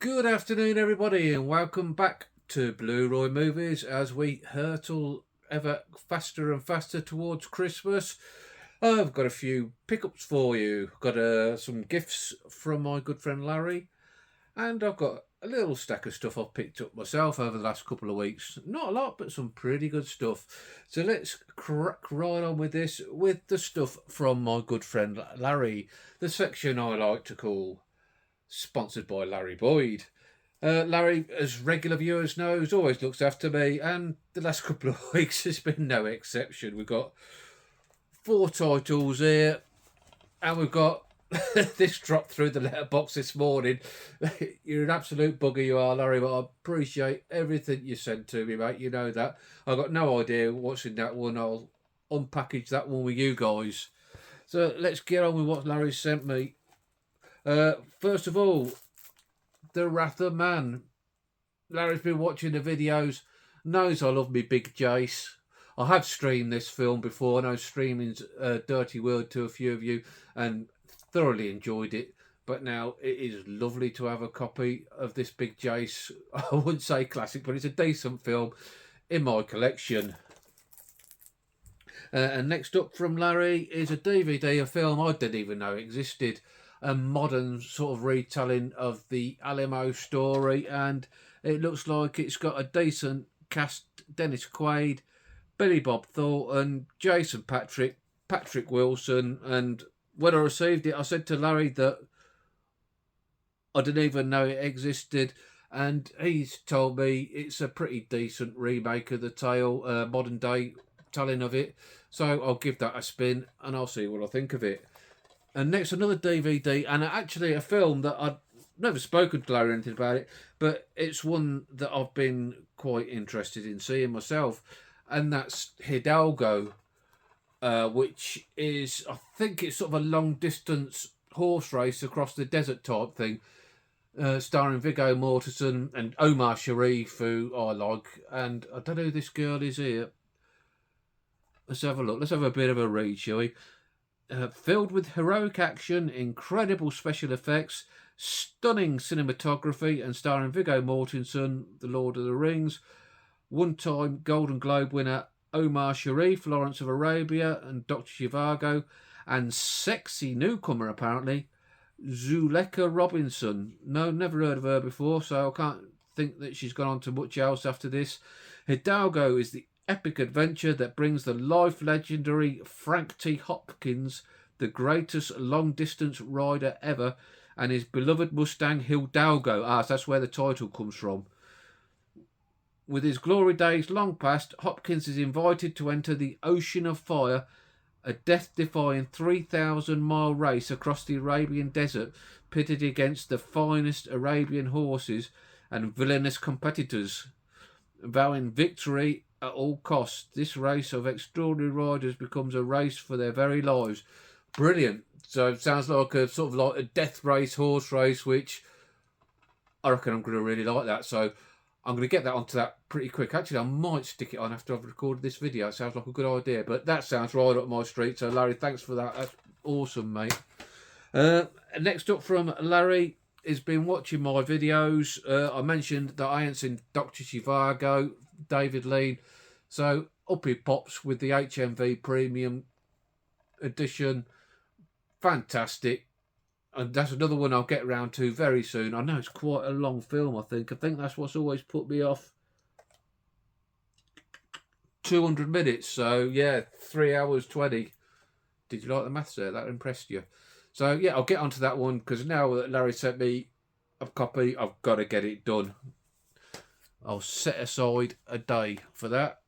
Good afternoon, everybody, and welcome back to Blu-Roy Movies as we hurtle ever faster and faster towards Christmas. I've got a few pickups for you. Got some gifts from my good friend Larry, and I've got a little stack of stuff I've picked up myself over the last couple of weeks. Not a lot, but some pretty good stuff. So let's crack right on with this, with the stuff from my good friend Larry, the section I like to call sponsored by Larry Boyd. Larry, as regular viewers know, always looks after me, and the last couple of weeks has been no exception. We've got 4 titles here, and we've got this dropped through the letterbox this morning. You're an absolute bugger, you are, Larry, but I appreciate everything you sent to me, mate. You know that. I've got no idea what's in that one. I'll unpackage that one with you guys. So let's get on with what Larry sent me. First of all, The Wrath of Man. Larry's been watching the videos, knows I love me Big Jace. I have streamed this film before. I know streaming's a dirty word to a few of you, and thoroughly enjoyed it. But now it is lovely to have a copy of this Big Jace. I wouldn't say classic, but it's a decent film in my collection. And next up from Larry is a DVD, a film I didn't even know existed. A modern sort of retelling of the Alamo story, and it looks like it's got a decent cast. Dennis Quaid, Billy Bob Thornton, Jason Patrick, Patrick Wilson. And when I received it, I said to Larry that I didn't even know it existed, and he's told me it's a pretty decent remake of the tale, modern day telling of it. So I'll give that a spin and I'll see what I think of it. And next, another DVD, and actually a film that I've never spoken to Larry or anything about it, but it's one that I've been quite interested in seeing myself, and that's Hidalgo, which is, I think it's sort of a long-distance horse race across the desert type thing, starring Viggo Mortensen and Omar Sharif, who I like, and I don't know who this girl is here. Let's have a look. Let's have a bit of a read, shall we? Filled with heroic action, incredible special effects, stunning cinematography, and starring Viggo Mortensen, The Lord of the Rings, one-time Golden Globe winner Omar Sharif, Lawrence of Arabia, and Dr. Zhivago, and sexy newcomer apparently, Zuleka Robinson. No, never heard of her before, so I can't think that she's gone on to much else after this. Hidalgo is the epic adventure that brings the life legendary Frank T. Hopkins, the greatest long-distance rider ever, and his beloved Mustang Hidalgo. So that's where the title comes from. With his glory days long past, Hopkins is invited to enter the Ocean of Fire, a death-defying 3,000-mile race across the Arabian desert, pitted against the finest Arabian horses and villainous competitors. Vowing victory at all costs, this race of extraordinary riders becomes a race for their very lives. Brilliant. So it sounds like a sort of like a death race, horse race, which I reckon I'm going to really like that. So I'm going to get that onto that pretty quick. Actually, I might stick it on after I've recorded this video. It sounds like a good idea, but that sounds right up my street. So Larry, thanks for that. That's awesome, mate. Next up from Larry has been watching my videos. I mentioned that I ain't seen Dr. Zhivago, David Lean. So up he pops with the HMV Premium Edition. Fantastic. And that's another one I'll get around to very soon. I know it's quite a long film, I think. I think that's what's always put me off. 200 minutes. So, yeah, 3 hours 20. Did you like the maths there? That impressed you? So, yeah, I'll get onto that one because now that Larry sent me a copy, I've got to get it done. I'll set aside a day for that.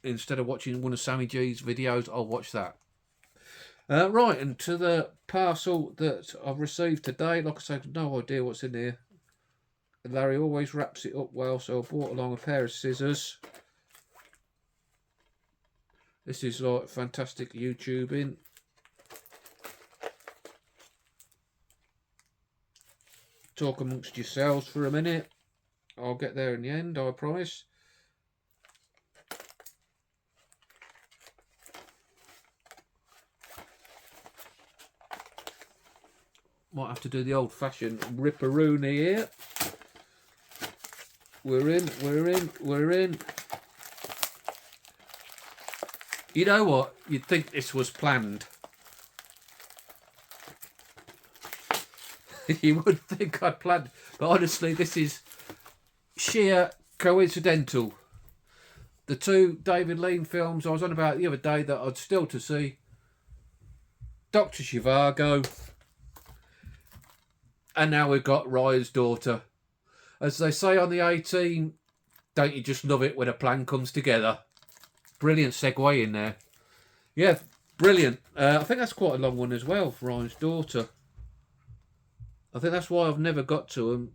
Instead of watching one of Sammy G's videos, I'll watch that. Right, and to the parcel that I've received today, like I said, no idea what's in here. Larry always wraps it up well, so I brought along a pair of scissors. This is like fantastic YouTubing. Talk amongst yourselves for a minute. I'll get there in the end, I promise. Might have to do the old-fashioned ripperoonie here. We're in. You know what? You'd think this was planned. You would think I'd planned, but honestly, this is sheer coincidental. The two David Lean films I was on about the other day that I'd still to see. Dr. Zhivago. And now we've got Ryan's Daughter. As they say on the 18, don't you just love it when a plan comes together? Brilliant segue in there. Yeah, brilliant. I think that's quite a long one as well, for Ryan's Daughter. I think that's why I've never got to them.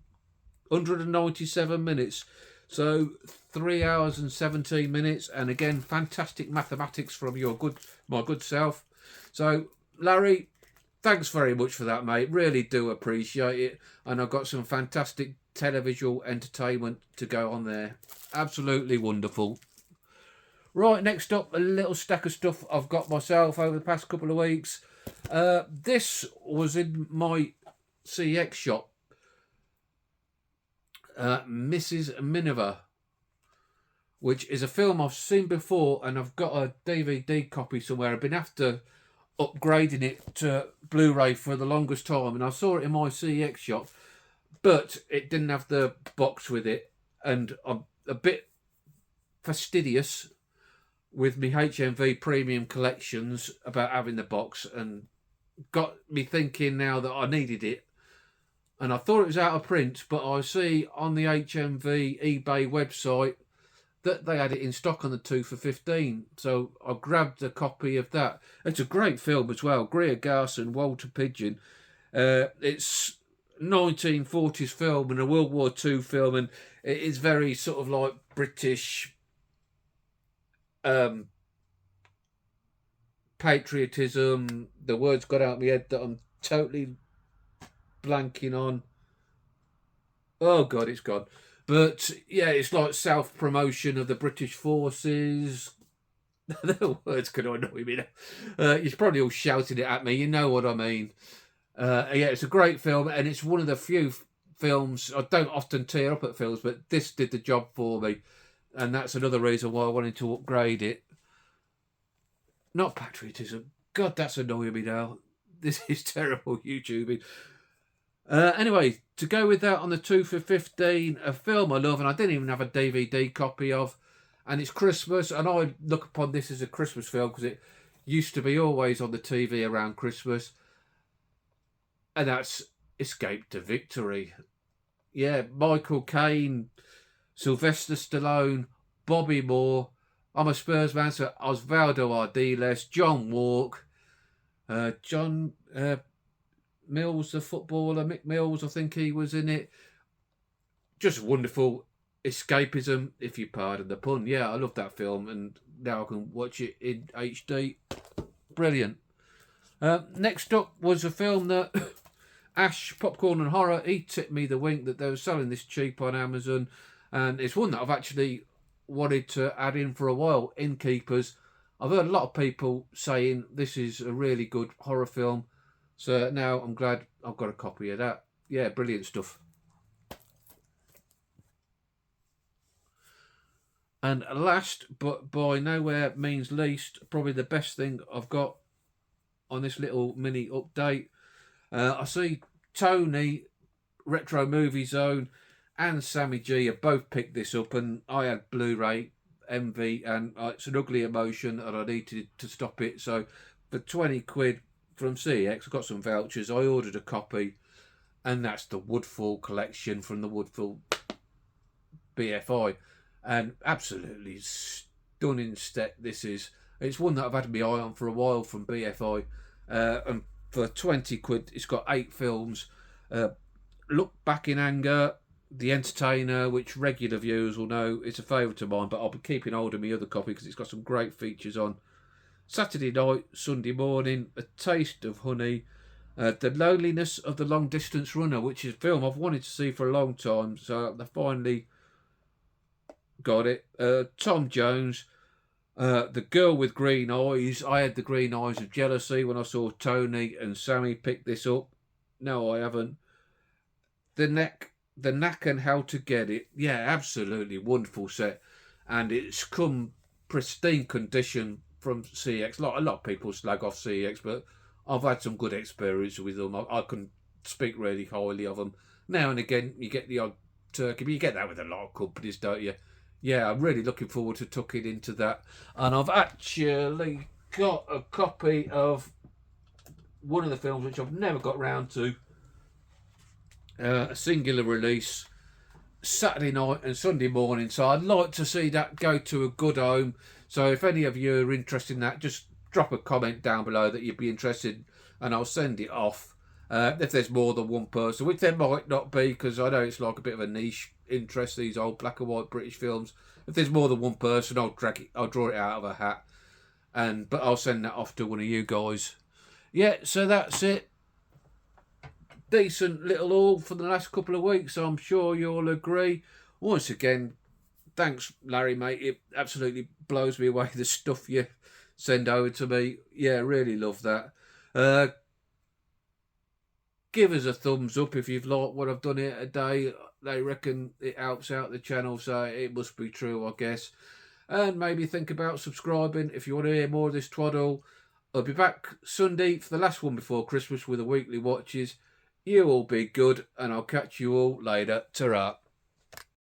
197 minutes. So 3 hours and 17 minutes. And again, fantastic mathematics from my good self. So, Larry, thanks very much for that, mate. Really do appreciate it. And I've got some fantastic televisual entertainment to go on there. Absolutely wonderful. Right, next up, a little stack of stuff I've got myself over the past couple of weeks. This was in my CX shop. Mrs. Miniver, which is a film I've seen before, and I've got a DVD copy somewhere. I've been after upgrading it to Blu-ray for the longest time, and I saw it in my CX shop, but it didn't have the box with it, and I'm a bit fastidious with my HMV premium collections about having the box, and got me thinking now that I needed it. And I thought it was out of print, but I see on the HMV eBay website that they had it in stock on the 2 for $15. So I grabbed a copy of that. It's a great film as well. Greer Garson, Walter Pidgeon. It's 1940s film and a World War II film, and it is very sort of like British patriotism. The words got out of my head that I'm totally blanking on. Oh God, it's gone. But yeah, it's like self-promotion of the British forces. The words can annoy me now. You're probably all shouting it at me. You know what I mean. Yeah, it's a great film, and it's one of the few films. I don't often tear up at films, but this did the job for me. And that's another reason why I wanted to upgrade it. Not patriotism. God, that's annoying me now. This is terrible YouTubing. Anyway, to go with that on the 2 for $15, a film I love, and I didn't even have a DVD copy of, and it's Christmas, and I look upon this as a Christmas film because it used to be always on the TV around Christmas, and that's Escape to Victory. Yeah, Michael Caine, Sylvester Stallone, Bobby Moore. I'm a Spurs man, so Osvaldo Ardiles, John Walk, John Mills, the footballer, Mick Mills, I think he was in it. Just wonderful escapism, if you pardon the pun. Yeah, I love that film, and now I can watch it in HD. Brilliant. Next up was a film that Ash, Popcorn and Horror, he tipped me the wink that they were selling this cheap on Amazon, and it's one that I've actually wanted to add in for a while, Innkeepers. I've heard a lot of people saying this is a really good horror film, so now I'm glad I've got a copy of that. Yeah, brilliant stuff. And last, but by nowhere means least, probably the best thing I've got on this little mini update. I see Tony, Retro Movie Zone, and Sammy G have both picked this up, and I had Blu-ray, MV, and it's an ugly emotion, and I needed to stop it. So for 20 quid from CX, I got some vouchers. I ordered a copy, and that's the Woodfall collection from the Woodfall BFI, and absolutely stunning set this is. It's one that I've had my eye on for a while from BFI, and for 20 quid, it's got 8 films. Look Back in Anger, The Entertainer, which regular viewers will know it's a favourite of mine, but I'll be keeping hold of my other copy because it's got some great features on. Saturday Night, Sunday Morning, A Taste of Honey, The Loneliness of the Long Distance Runner, which is a film I've wanted to see for a long time, so I finally got it. Tom Jones, The Girl with Green Eyes. I had the green eyes of jealousy when I saw Tony and Sammy pick this up. No, I haven't. The Knack, The Knack and How to Get It. Yeah, absolutely wonderful set, and it's come pristine condition from CX. A lot of people slag off CX, but I've had some good experience with them. I can speak really highly of them. Now and again, you get the odd turkey, but you get that with a lot of companies, don't you? Yeah, I'm really looking forward to tucking into that, and I've actually got a copy of one of the films which I've never got round to, a singular release Saturday night and Sunday morning. So I'd like to see that go to a good home. So if any of you are interested in that, just drop a comment down below that you'd be interested, and I'll send it off. If there's more than one person, which there might not be, because I know it's like a bit of a niche interest, these old black and white British films. If there's more than one person, I'll draw it out of a hat, but I'll send that off to one of you guys. Yeah, so that's it. Decent little haul for the last couple of weeks, I'm sure you'll agree. Once again, thanks, Larry, mate. It absolutely blows me away the stuff you send over to me. Yeah, really love that. Uh, give us a thumbs up if you've liked what I've done here today. They reckon it helps out the channel, so it must be true, I guess. And maybe think about subscribing if you want to hear more of this twaddle. I'll be back Sunday for the last one before Christmas with the weekly watches. You all be good, and I'll catch you all later. Ta-ra.